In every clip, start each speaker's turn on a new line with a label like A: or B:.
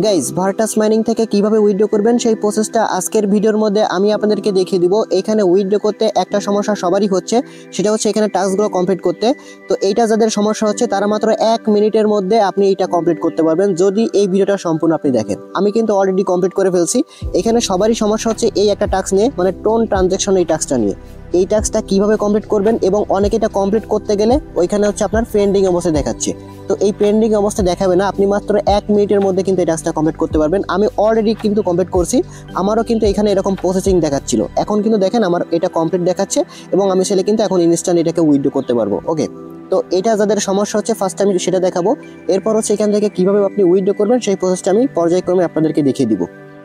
A: Guys Virtus mining থেকে কিভাবে withdraw করবেন সেই প্রসেসটা আজকের ভিডিওর মধ্যে আমি আপনাদেরকে দেখিয়ে দিব। এখানে উইথড্র করতে একটা সমস্যা সবারই হচ্ছে, সেটা হচ্ছে এখানে টাস্কগুলো কমপ্লিট করতে। তো এইটা যাদের সমস্যা হচ্ছে তারা মাত্র 1 মিনিটের মধ্যে আপনি এটা কমপ্লিট করতে পারবেন যদি এই ভিডিওটা সম্পূর্ণ আপনি দেখেন। আমি কিন্তু অলরেডি কমপ্লিট করে ফেলছি। এখানে সবারই সমস্যা হচ্ছে এই একটা টাস্ক নিয়ে, মানে টোন ট্রানজ্যাকশন এই টাস্কটা নিয়ে। এই টাস্কটা কিভাবে কমপ্লিট করবেন এবং অনেকে এটা কমপ্লিট করতে গেলে ওইখানে হচ্ছে আপনার পেন্ডিং অবস্থায় দেখাচ্ছে। তো এই পেন্ডিং অবস্থা দেখাবে না, আপনি মাত্র 1 মিনিটের মধ্যে কিন্তু এই টাস্কটা কমপ্লিট করতে পারবেন। আমি অলরেডি কিন্তু কমপ্লিট করছি, আমারও কিন্তু এখানে এরকম প্রসেসিং দেখাচ্ছিল। এখন কিন্তু দেখেন আমার এটা কমপ্লিট দেখাচ্ছে এবং আমি সেটা কিন্তু এখন ইনস্ট্যান্ট এটাকে উইথড্র করতে পারবো। ওকে, তো এটা যাদের সমস্যা হচ্ছে ফার্স্ট আমি সেটা দেখাবো। এরপর হচ্ছে এখান থেকে কিভাবে আপনি উইথড্র করবেন সেই প্রসেসটা আমি পর্যায়ক্রমে আপনাদেরকে দেখিয়ে দিব।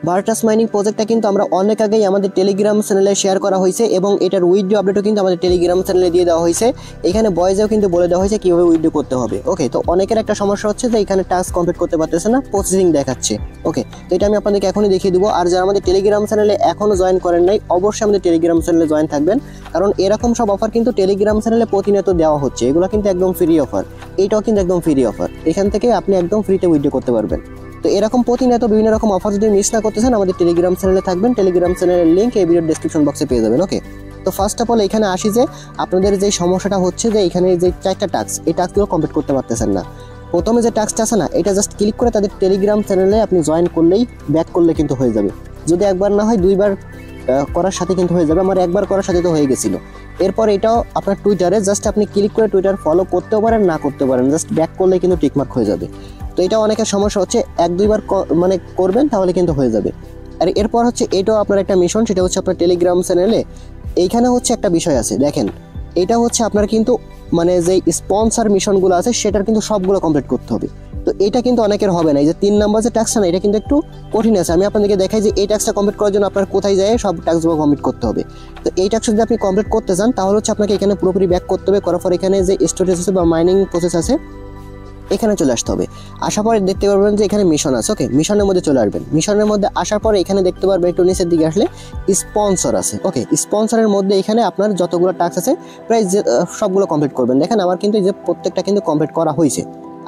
A: ভার্টাস মাইনিং প্রজেক্টটা কিন্তু আমরা অনেক আগেই আমাদের টেলিগ্রাম চ্যানেলে শেয়ার করা হয়েছে এবং এটার উইথড্র আপডেটও কিন্তু আমাদের টেলিগ্রাম চ্যানেলে দিয়ে দেওয়া হয়েছে। এখানে বয়েজেও কিন্তু বলে দেওয়া হয়েছে কীভাবে উইথড্র করতে হবে। ওকে, তো অনেকের একটা সমস্যা হচ্ছে যে এখানে টাস্ক কমপ্লিট করতে পারতেছে না, প্রসেসিং দেখাচ্ছে। ওকে, তো এটা আমি আপনাদেরকে এখনই দেখিয়ে দেবো। আর যারা আমাদের টেলিগ্রাম চ্যানেলে এখনও জয়েন করেন নাই, অবশ্যই আমাদের টেলিগ্রাম চ্যানেলে জয়েন থাকবেন, কারণ এরকম সব অফার কিন্তু টেলিগ্রাম চ্যানেলে প্রতিনিয়ত দেওয়া হচ্ছে। এগুলো কিন্তু একদম ফ্রি অফার, এইটাও কিন্তু একদম ফ্রি অফার। এখান থেকে আপনি একদম ফ্রিতে উইথড্র করতে পারবেন। তো এরকম প্রতিনিয়ত বিভিন্ন রকম অফার যদি মিস না করতে চান, আমাদের টেলিগ্রাম চ্যানেলে থাকবেন। টেলিগ্রাম চ্যানেলের লিঙ্ক এই ভিডিওর ডেসক্রিপশন বক্সে পেয়ে যাবেন। ওকে, তো ফার্স্ট অফ অল এখানে আসি যে আপনাদের যে সমস্যাটা হচ্ছে যে এখানে যে 4টা টাস্ক, এই টাস্কগুলো কমপ্লিট করতে পারতেছেন না। প্রথমে যে টাস্কটা আছে না, এটা জাস্ট ক্লিক করে তাদের টেলিগ্রাম চ্যানেলে আপনি জয়েন করলেই, ব্যাক করলে কিন্তু হয়ে যাবে। যদি একবার না হয় 2বার করার সাথে কিন্তু হয়ে যাবে। আমার একবার করার সাথে তো হয়ে গেছিলো। এরপর এটাও আপনার টুইটারে জাস্ট আপনি ক্লিক করে টুইটার ফলো করতেও পারেন, না করতে পারেন, জাস্ট ব্যাক করলে কিন্তু টিকমার্ক হয়ে যাবে। তো এটা অনেকের সমস্যা হচ্ছে, 1-2বার মানে করবেন তাহলে কিন্তু হয়ে যাবে। আর এরপর হচ্ছে এটাও আপনার একটা মিশন, সেটা হচ্ছে আপনার টেলিগ্রাম চ্যানেলে এইখানে হচ্ছে একটা বিষয় আছে, দেখেন এটা হচ্ছে আপনার কিন্তু মানে যে স্পন্সর মিশনগুলো আছে সেটার কিন্তু সবগুলো কমপ্লিট করতে হবে। তো এটা কিন্তু অনেকের হবে না। এই যে 3 নাম্বার যে টাস্কটা না, এটা কিন্তু একটু কঠিন আছে। আমি আপনাদেরকে দেখাই যে এই টাস্কটা কমপ্লিট করার জন্য আপনার কোথায় যায় সব টাস্কগুলো কমপ্লিট করতে হবে। তো এই টাস্ক যদি আপনি কমপ্লিট করতে চান তাহলে হচ্ছে আপনাকে এখানে পুরোপুরি ব্যাক করতে হবে। করার পর এখানে যে স্টোরেজ আছে বা মাইনিং প্রসেস আছে এখানে চলে আসতে হবে। আসার পরে দেখতে পারবেন যে এখানে মিশন আছে। ওকে, মিশনের মধ্যে চলে আসবেন। মিশনের মধ্যে আসার পরে এখানে দেখতে পারবেন একটু নিচের দিকে আসলে স্পন্সর আছে। ওকে, স্পন্সরের মধ্যে এখানে আপনার যতগুলো টাস্ক আছে প্রায় সবগুলো কমপ্লিট করবেন। দেখেন আমার কিন্তু এই যে প্রত্যেকটা কিন্তু কমপ্লিট করা হয়েছে।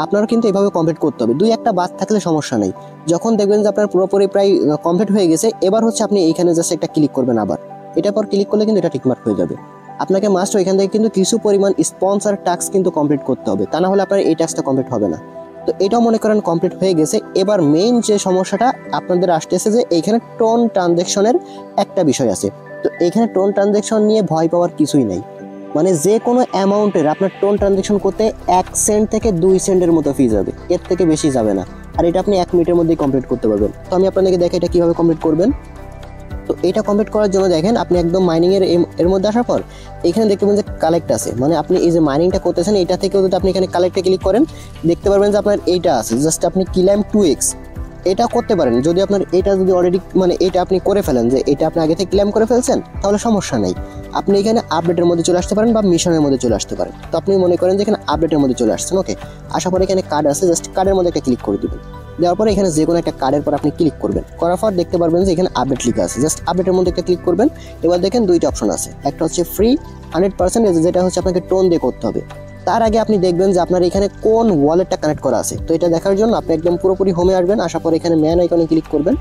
A: আপনারও কিন্তু এভাবে কমপ্লিট করতে হবে। 2-1টা বাদ থাকলে সমস্যা নেই। যখন দেখবেন যে আপনার পুরোপুরি প্রায় কমপ্লিট হয়ে গেছে, এবার হচ্ছে আপনি এইখানে জাস্ট একটা ক্লিক করবেন আবার। এটার পর ক্লিক করলে কিন্তু এটা টিকমার্ক হয়ে যাবে। আপনাকে মাস্ট এখান থেকে কিন্তু কিছু পরিমাণ স্পন্সর টাস্ক কিন্তু কমপ্লিট করতে হবে, তা না হলে আপনার এই টাস্কটা কমপ্লিট হবে না। তো এটাও মনে করেন কমপ্লিট হয়ে গেছে। এবার মেইন যে সমস্যাটা আপনাদের আসতেছে যে এইখানে টোন ট্রানজ্যাকশনের একটা বিষয় আছে। তো এইখানে টোন ট্রানজ্যাকশন নিয়ে ভয় পাওয়ার কিছুই নাই। মানে যে কোনো অ্যামাউন্টের আপনার টোন ট্রানজ্যাকশন করতে 1 সেন্ট থেকে 2 সেন্টের মতো ফি যাবে, এর থেকে বেশি যাবে না। আর এটা আপনি 1 মিনিটের মধ্যেই কমপ্লিট করতে পারবেন। তো আমি আপনাদেরকে দেখে এটা কীভাবে কমপ্লিট করবেন। তো এটা কমপ্লিট করার জন্য দেখেন আপনি একদম মাইনিংয়ের এর মধ্যে আসার পর এখানে দেখতে পাবেন যে কালেক্ট আছে। মানে আপনি এই যে মাইনিংটা করতেছেন এটা থেকেও যদি আপনি এখানে কালেক্টে ক্লিক করেন দেখতে পারবেন যে আপনার এইটা আছে, জাস্ট আপনি ক্লাইম 2x এটা করতে পারেন। যদি আপনার এটা যদি অলরেডি মানে এটা আপনি করে ফেলেন, যে এটা আপনি আগে থেকে ক্লেম করে ফেলছেন, তাহলে সমস্যা নেই। আপনি এখানে আপডেটের মধ্যে চলে আসতে পারেন বা মিশনের মধ্যে চলে আসতে পারেন। তো আপনি মনে করেন যে এখানে আপডেটের মধ্যে চলে আসছেন। ওকে, আসার পরে এখানে কার্ড আছে, জাস্ট কার্ডের মধ্যে একটা ক্লিক করে দেবেন। দেওয়ার পরে এখানে যে কোনো একটা কার্ডের পর আপনি ক্লিক করবেন। করার পর দেখতে পারবেন যে এখানে আপডেট লেখা আছে, জাস্ট আপডেটের মধ্যে একটা ক্লিক করবেন। এবার দেখেন 2টা অপশন আছে, একটা হচ্ছে ফ্রি 100%, যেটা হচ্ছে আপনাকে টোন দিয়ে করতে হবে। তার আগে আপনি দেখবেন যে আপনার এখানে কোন ওয়ালেটটা কানেক্ট করা আছে। তো এটা দেখার জন্য আপনি একদম পুরোপুরি হোমে আসবেন। আসার পর এখানে ম্যান আইকনে ক্লিক করবেন।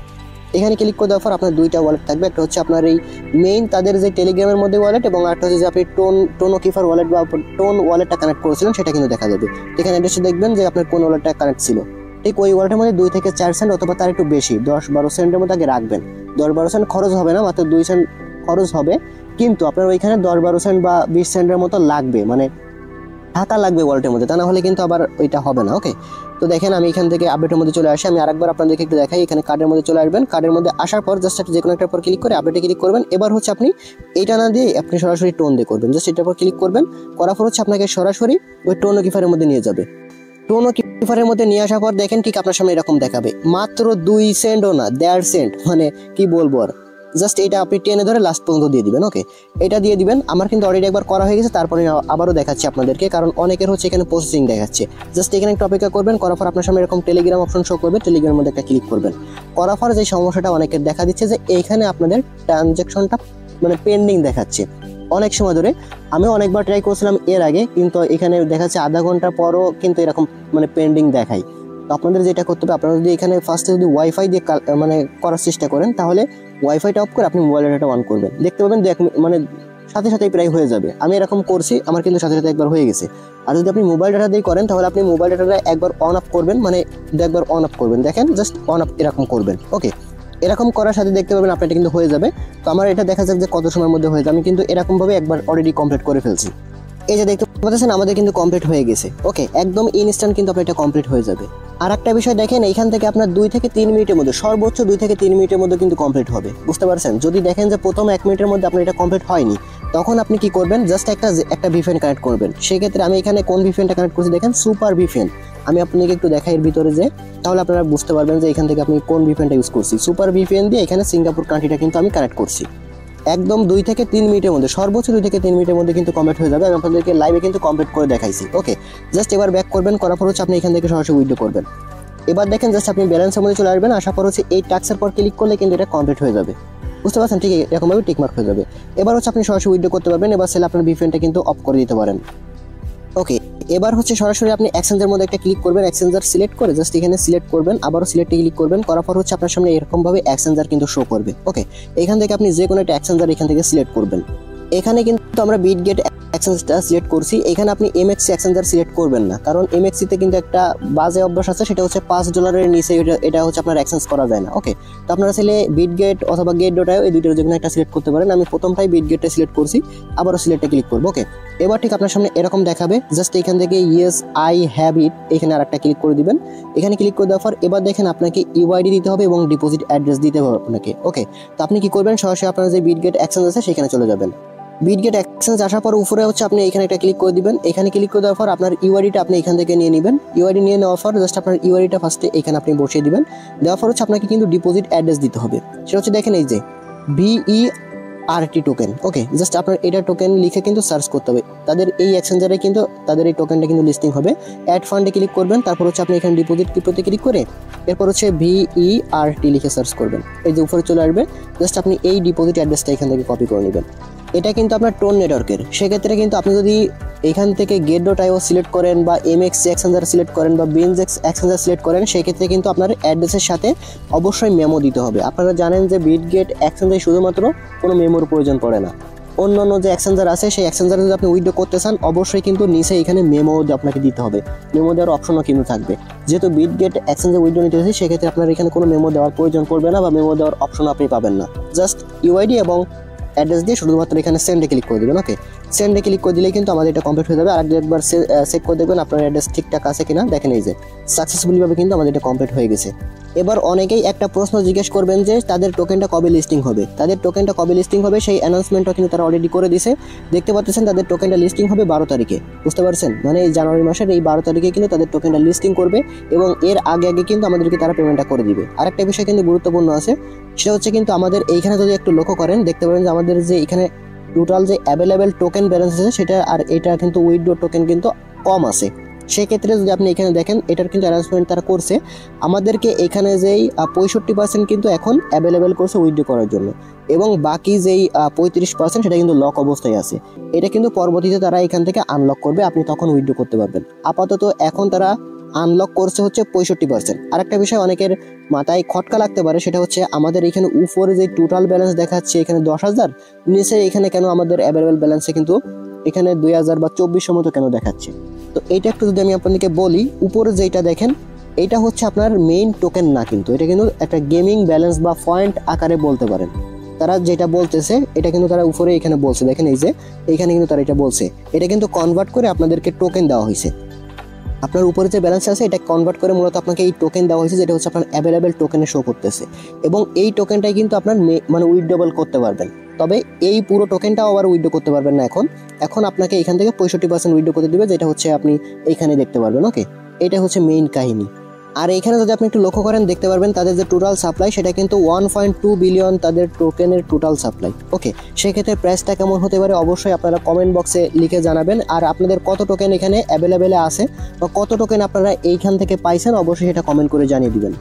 A: এখানে ক্লিক করে দেওয়ার পর আপনার 2টা ওয়ালেট থাকবে, একটা হচ্ছে আপনার এই মেইন তাদের যে টেলিগ্রামের মধ্যে ওয়ালেট, এবং একটা হচ্ছে যে আপনি টোনোকিফার ওয়ালেট বা টোন ওয়ালেটটা কানেক্ট করেছিলেন সেটা কিন্তু দেখা যাবে। এখানে অ্যাড্রেসে দেখবেন যে আপনার কোন ওয়ালেটটা কানেক্ট ছিল। ঠিক ওই ওয়ালেটের মধ্যে 2 থেকে 4 সেন্ট অথবা তার একটু বেশি 10-12 সেন্টের মধ্যে আগে রাখবেন। 10-12 সেন্ট খরচ হবে না, মাত্র 2 সেন্ট খরচ হবে, কিন্তু আপনার ওইখানে 10-12 সেন্ট বা 20 সেন্টের মতো লাগবে, মানে টাকা লাগবে ওয়ালেটের মধ্যে, তা না হলে কিন্তু আবার ওইটা হবে না। ওকে, তো দেখেন আমি এখান থেকে আপডেটের মধ্যে চলে আসি। আমি আরেকবার আপনাদেরকে একটু দেখাই। এখানে কার্ডের মধ্যে চলে আসবেন। কার্ডের মধ্যে আসার পর জাস্ট যে কোনো একটার পর ক্লিক করে আপডেটে ক্লিক করবেন। এবার হচ্ছে আপনি এইটা না দিয়ে আপনি সরাসরি টোন দিয়ে করবেন। জাস্ট এটার পর ক্লিক করবেন। করার পর হচ্ছে আপনাকে সরাসরি ওই টোনোকিফারের মধ্যে নিয়ে যাবে। টোনোকিফারের মধ্যে নিয়ে আসার পর দেখেন ঠিক আপনার সামনে এরকম দেখাবে, মাত্র 2 সেন্টও না 1.5 সেন্ট, মানে কি বলবো আর, জাস্ট এটা আপনি টেনে ধরে লাস্ট পর্যন্ত দিয়ে দিবেন। ওকে, এটা দিয়ে দিবেন। আমার কিন্তু অলরেডি একবার করা হয়ে গেছে, তারপরে আবারও দেখাচ্ছি আপনাদেরকে, কারণ অনেকের হচ্ছে এখানে প্রসেসিং দেখাচ্ছে। জাস্ট এখানে একটু অপেক্ষা করবেন। করার পর আপনার সামনে এরকম টেলিগ্রাম অপশন শো করবে, টেলিগ্রামের মধ্যে একটা ক্লিক করবেন। করার পর যে সমস্যাটা অনেকের দেখা দিচ্ছে যে এখানে আপনাদের ট্রানজ্যাকশনটা মানে পেন্ডিং দেখাচ্ছে অনেক সময় ধরে। আমি অনেকবার ট্রাই করেছিলাম এর আগে, কিন্তু এখানে দেখাচ্ছে আধা ঘন্টা পরও কিন্তু এরকম মানে পেন্ডিং দেখায়। তো আপনাদের যেটা করতে হবে, আপনারা যদি এখানে ফার্স্টে যদি ওয়াইফাই দিয়ে মানে করার চেষ্টা করেন, তাহলে ওয়াইফাইটা অফ করে আপনি মোবাইল ডাটাটা অন করবেন, দেখতে পাবেন মানে সাথে সাথেই প্রায় হয়ে যাবে। আমি এরকম করছি, আমার কিন্তু সাথে সাথে একবার হয়ে গেছে। আর যদি আপনি মোবাইল ডাটা দিয়ে করেন, তাহলে আপনি মোবাইল ডাটাটা একবার অন অফ করবেন, মানে একবার অন অফ করবেন, দেখেন জাস্ট অন অফ এরকম করবেন। ওকে, এরকম করার সাথে দেখতে পাবেন আপনার এটা কিন্তু হয়ে যাবে। তো আমার এটা দেখা যাক যে কত সময়ের মধ্যে হয়ে যাবে। আমি কিন্তু এরকমভাবে একবার অলরেডি কমপ্লিট করে ফেলছি। এই যে দেখতে পাচ্ছেন আমাদের কিন্তু কমপ্লিট হয়ে গেছে। ওকে, একদম ইনস্ট্যান্ট কিন্তু আপনার এটা কমপ্লিট হয়ে যাবে। আর একটা বিষয় দেখেন, এইখান থেকে আপনার 2 থেকে 3 মিনিটের মধ্যে, সর্বোচ্চ 2 থেকে 3 মিনিটের মধ্যে কিন্তু কমপ্লিট হবে, বুঝতে পারছেন। যদি দেখেন যে প্রথম 1 মিনিটের মধ্যে আপনার এটা কমপ্লিট হয়নি, তখন আপনি কি করবেন, জাস্ট একটা ভিপিএন কানেক্ট করবেন। সেক্ষেত্রে আমি এখানে কোন ভিপিএনটা কানেক্ট করছি দেখেন, সুপার ভিপিএন। আমি আপনাকে একটু দেখাই এর ভিতরে যে, তাহলে আপনারা বুঝতে পারবেন যে এখান থেকে আপনি কোন ভিপিএনটা ইউজ করছি। সুপার ভিপিএন দিয়ে এখানে সিঙ্গাপুর কান্ট্রিটা কিন্তু আমি কানেক্ট করছি। একদম 2 থেকে 3 মিনিটের মধ্যে, সর্বোচ্চ 2 থেকে 3 মিনিটের মধ্যে কিন্তু কমপ্লিট হয়ে যাবে। আমি আপনাদেরকে লাইভে কিন্তু কমপ্লিট করে দেখাইছি। ওকে, জাস্ট এবার ব্যাক করবেন, করার পর হচ্ছে আপনি এখান থেকে সরাসরি উইথড্র করবেন। এবার দেখেন জাস্ট আপনি ব্যালেন্সের মধ্যে চলে আসবেন, আসার পর হচ্ছে এই টাস্কের পর ক্লিক করলে কিন্তু এটা কমপ্লিট হয়ে যাবে, বুঝতে পারছেন। ঠিক এরকমভাবে টিকমার্ক হয়ে যাবে। এবার হচ্ছে আপনি সরাসরি উইথড্র করতে পারবেন। এবার সেল আপনার ভিপিএনটা কিন্তু অফ করে দিতে পারেন। ওকে, এবার হচ্ছে সরাসরি আপনি এক্সচেঞ্জের মধ্যে একটা ক্লিক করবেন, এক্সচেঞ্জার সিলেক্ট করে জাস্ট এখানে সিলেক্ট করবেন, আবারও সিলেক্টে ক্লিক করবেন, করার পর হচ্ছে আপনার সামনে এরকমভাবে এক্সচেঞ্জার কিন্তু শো করবে। ওকে, এখান থেকে আপনি যে কোনো একটা এক্সচেঞ্জার এখান থেকে সিলেক্ট করবেন। এখানে কিন্তু আমরা বিটগেট এক্সচেঞ্জটা সিলেক্ট করছি। এখানে আপনি এমএক্সি এক্সচেঞ্জার সিলেক্ট করবেন না, কারণ এমএক্সিতে কিন্তু একটা বাজে অভ্যাস আছে, সেটা হচ্ছে $5 নিচে এটা হচ্ছে আপনার এক্সচেঞ্জ করা যায় না। ওকে, তো আপনারা চাইলে বিটগেট অথবা গেট.io এই দুইটার যে কোনো একটা সিলেক্ট করতে পারেন। আমি প্রথমটাই বিটগেটটা সিলেক্ট করছি, আবারও সিলেক্টে ক্লিক করবো। ওকে, এবার ঠিক আপনার সামনে এরকম দেখাবে, জাস্ট এখান থেকে ইয়েস আই হ্যাভ ইট এখানে আরেকটা ক্লিক করে দিবেন। এখানে ক্লিক করে দেওয়ার পর এবার দেখেন আপনাকে ইউআইডি দিতে হবে এবং ডিপোজিট অ্যাড্রেস দিতে হবে আপনাকে। ওকে, তো আপনি কি করবেন, সরাসরি আপনার যে বিটগেট এক্সচেঞ্জ আছে সেখানে চলে যাবেন। বিটগেট এক্সচেঞ্জ আসার পর উপরে হচ্ছে আপনি এখানে একটা ক্লিক করে দিবেন। এখানে ক্লিক করে দেওয়ার পর আপনার ইউআইডিটা আপনি এখান থেকে নিয়ে নেবেন। ইউআইডি নিয়ে নেওয়ার পর জাস্ট আপনার ইউআইডিটা ফার্স্টে এখানে আপনি বসিয়ে দিবেন। দেওয়ার পর হচ্ছে আপনাকে কিন্তু ডিপোজিট অ্যাড্রেস দিতে হবে। সেটা হচ্ছে দেখেন এই যে BERT টোকেন। ওকে, জাস্ট আপনার এটা টোকেন লিখে কিন্তু সার্চ করতে হবে। তাদের এই এক্সচেঞ্জারে কিন্তু তাদের এই টোকেনটা কিন্তু লিস্টিং হবে। অ্যাড ফান্ডে ক্লিক করবেন, তারপর হচ্ছে আপনি এখানে ডিপোজিট ক্রিপ্টোতে ক্লিক করে এরপর হচ্ছে BERT লিখে সার্চ করবেন। এই যে উপরে চলে আসবে, জাস্ট আপনি এই ডিপোজিট অ্যাড্রেসটা এখান থেকে কপি করে নেবেন। এটা কিন্তু আপনার টোন নেটওয়ার্কের। সেক্ষেত্রে কিন্তু আপনি যদি এখান থেকে গেট.io সিলেক্ট করেন বা এমএক্সি এক্সচেঞ্জার সিলেক্ট করেন বা বিনজেক্স এক্সচেঞ্জার সিলেক্ট করেন, সেক্ষেত্রে কিন্তু আপনার অ্যাড্রেসের সাথে অবশ্যই মেমো দিতে হবে। আপনারা জানেন যে বিটগেট এক্সচেঞ্জারে শুধুমাত্র কোনো মেমোর প্রয়োজন পড়ে না। অন্য যে এক্সচেঞ্জার আছে সেই এক্সচেঞ্জারে যদি আপনি উইথড্র করতে চান, অবশ্যই কিন্তু নিচে এখানে মেমো আপনাকে দিতে হবে। মেমো দেওয়ার অপশনও কিন্তু থাকবে। যেহেতু বিটগেট এক্সচেঞ্জে উইথড্র নিতে হচ্ছে, সেক্ষেত্রে আপনার এখানে কোনো মেমো দেওয়ার প্রয়োজন পড়বে না বা মেমো দেওয়ার অপশনও আপনি পাবেন না। জাস্ট ইউআইডি এবং অ্যাড্রেস দিয়ে শুধুমাত্র এখানে সেন্ডে ক্লিক করে দেবেন। ওকে, সেন্ডে ক্লিক করে দিলেই কিন্তু আমাদের এটা কমপ্লিট হয়ে যাবে। আর একবার চেক করে দেখবেন আপনার অ্যাড্রেস ঠিকঠাক আছে কিনা। দেখেন এই যে সাকসেসফুলিভাবে কিন্তু আমাদের এটা কমপ্লিট হয়ে গেছে। এবার অনেকেই একটা প্রশ্ন জিজ্ঞেস করবেন যে তাদের টোকেনটা কবে লিস্টিং হবে। তাদের টোকেনটা কবে লিস্টিং হবে সেই অ্যানাউন্সমেন্টটা কিন্তু তারা অলরেডি করে দিয়েছে। দেখতে পাচ্ছেন তাদের টোকেনটা লিস্টিং হবে 12 তারিখে, বুঝতে পারছেন। মানে এই জানুয়ারি মাসের এই 12 তারিখে কিন্তু তাদের টোকেনটা লিস্টিং করবে এবং এর আগে কিন্তু আমাদেরকে তারা পেমেন্টটা করে দিবে। আরেকটা বিষয় কিন্তু গুরুত্বপূর্ণ আছে, সেটা হচ্ছে কিন্তু আমাদের এইখানে যদি একটু লক্ষ্য করেন, দেখতে পাবেন যে আমাদের যে এখানে টোটাল যে অ্যাভেলেবেল টোকেন ব্যালেন্স আছে সেটা আর এটা কিন্তু উইথড্র টোকেন কিন্তু কম আছে। সেক্ষেত্রে যদি আপনি এখানে দেখেন, এটার কিন্তু অ্যানাউন্সমেন্ট তারা করছে আমাদেরকে এখানে যেই 65% কিন্তু এখন অ্যাভেলেবেল করছে উইথড্র করার জন্য, এবং বাকি যেই 35% সেটা কিন্তু লক অবস্থায় আছে। এটা কিন্তু পরবর্তীতে তারা এখান থেকে আনলক করবে, আপনি তখন উইথড্র করতে পারবেন। আপাতত এখন তারা আনলক করছে হচ্ছে 65%। আরেকটা বিষয় অনেকের মাথায় খটকা লাগতে পারে, সেটা হচ্ছে আমাদের এখানে উপরে যে টোটাল ব্যালেন্স দেখাচ্ছে এখানে 10,000, নিচে এখানে কেন আমাদের অ্যাভেলেবেল ব্যালেন্সে কিন্তু এখানে 2000 বা 2400 মতো কেন দেখাচ্ছে। তো এইটা একটু যদি আমি আপনাদেরকে বলি, উপরে যেটা দেখেন এটা হচ্ছে আপনার মেইন টোকেন না, কিন্তু এটা কিন্তু একটা গেমিং ব্যালেন্স বা পয়েন্ট আকারে বলতে পারেন। তারা যেটা বলতেছে এটা কিন্তু তারা উপরে এখানে বলছে, দেখেন এই যে এইখানে কিন্তু তারা এটা বলছে, এটা কিন্তু কনভার্ট করে আপনাদেরকে টোকেন দেওয়া হয়েছে। আপনার উপরে যে ব্যালেন্স আছে এটা কনভার্ট করে মূলত আপনাকে এই টোকেন দেওয়া হয়েছে, যেটা হচ্ছে আপনার অ্যাভেলেবেল টোকেনে শো করতেছে, এবং এই টোকেনটাই কিন্তু আপনার মানে উইথড্রবল করতে পারবেন। তবে এই পুরো টোকেনটাও আবার উইথড্র করতে পারবেন না এখন আপনাকে এখান থেকে 65% উইথড্র করতে দিবে, যেটা হচ্ছে আপনি এইখানে দেখতে পারবেন। ওকে, এটা হচ্ছে মেইন কাহিনী। আর এখানে যদি আপনি একটু লক্ষ্য করেন, দেখতে পারবেন তাদের যে টোটাল সাপ্লাই সেটা কিন্তু 1.2 বিলিয়ন তাদের টোকেনের টোটাল সাপ্লাই। ওকে, সেক্ষেত্রে প্রাইসটা কেমন হতে পারে অবশ্যই আপনারা কমেন্ট বক্সে লিখে জানাবেন। আর আপনাদের কত টোকেন এখানে অ্যাভেলেবেলে আছে বা কত টোকেন আপনারা এইখান থেকে পাইছেন অবশ্যই সেটা কমেন্ট করে জানিয়ে দিবেন।